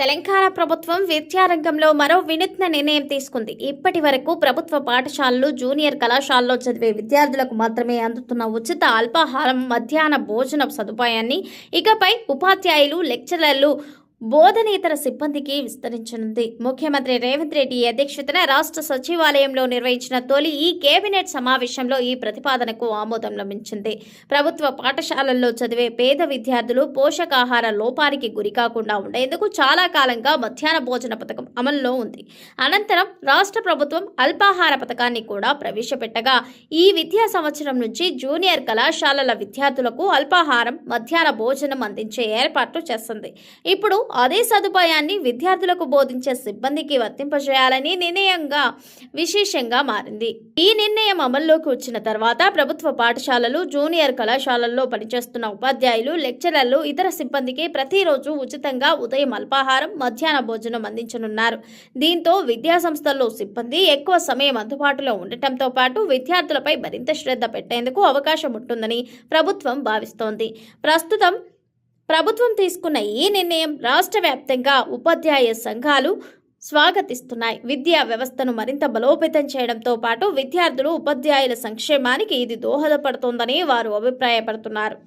తెలంగాణ ప్రభుత్వం విద్యారంగంలో మరో వినూత్న నిర్ణయం తీసుకుంది. ఇప్పటి వరకు ప్రభుత్వ పాఠశాలలు, జూనియర్ కళాశాలలో చదివే విద్యార్థులకు మాత్రమే అందుతున్న ఉచిత అల్పాహారం, మధ్యాహ్న భోజన సదుపాయాన్ని ఇకపై ఉపాధ్యాయులు, లెక్చరర్లు, బోధనేతర సిబ్బందికి విస్తరించనుంది. ముఖ్యమంత్రి రేవంత్ రెడ్డి అధ్యక్షతన రాష్ట్ర సచివాలయంలో నిర్వహించిన తొలి ఈ కేబినెట్ సమావేశంలో ఈ ప్రతిపాదనకు ఆమోదం లభించింది. ప్రభుత్వ పాఠశాలల్లో చదివే పేద విద్యార్థులు పోషకాహార లోపానికి గురికాకుండా ఉండేందుకు చాలా కాలంగా మధ్యాహ్న భోజన పథకం అమల్లో ఉంది. అనంతరం రాష్ట్ర ప్రభుత్వం అల్పాహార పథకాన్ని కూడా ప్రవేశపెట్టగా ఈ విద్యా సంవత్సరం నుంచి జూనియర్ కళాశాలల విద్యార్థులకు అల్పాహారం, మధ్యాహ్న భోజనం అందించే ఏర్పాట్లు చేస్తుంది. ఇప్పుడు అదే సదుపాయాన్ని విద్యార్థులకు బోధించే సిబ్బందికి వర్తింపజేయాలని నిర్ణయంగా విశేషంగా మారింది. ఈ నిర్ణయం అమల్లోకి వచ్చిన తర్వాత ప్రభుత్వ పాఠశాలలు, జూనియర్ కళాశాలల్లో పనిచేస్తున్న ఉపాధ్యాయులు, లెక్చరర్లు, ఇతర సిబ్బందికి ప్రతిరోజు ఉచితంగా ఉదయం అల్పాహారం, మధ్యాహ్న భోజనం అందించనున్నారు. దీంతో విద్యాసంస్థల్లో సిబ్బంది ఎక్కువ సమయం అందుబాటులో ఉండటంతో పాటు విద్యార్థులపై మరింత శ్రద్ధ పెట్టేందుకు అవకాశం ఉంటుందని ప్రభుత్వం భావిస్తోంది. ప్రస్తుతం ప్రభుత్వం తీసుకున్న ఈ నిర్ణయం రాష్ట్ర వ్యాప్తంగా ఉపాధ్యాయ సంఘాలు స్వాగతిస్తున్నాయి. విద్యా వ్యవస్థను మరింత బలోపేతం చేయడంతో పాటు విద్యార్థులు, ఉపాధ్యాయుల సంక్షేమానికి ఇది దోహదపడుతోందని వారు అభిప్రాయపడుతున్నారు.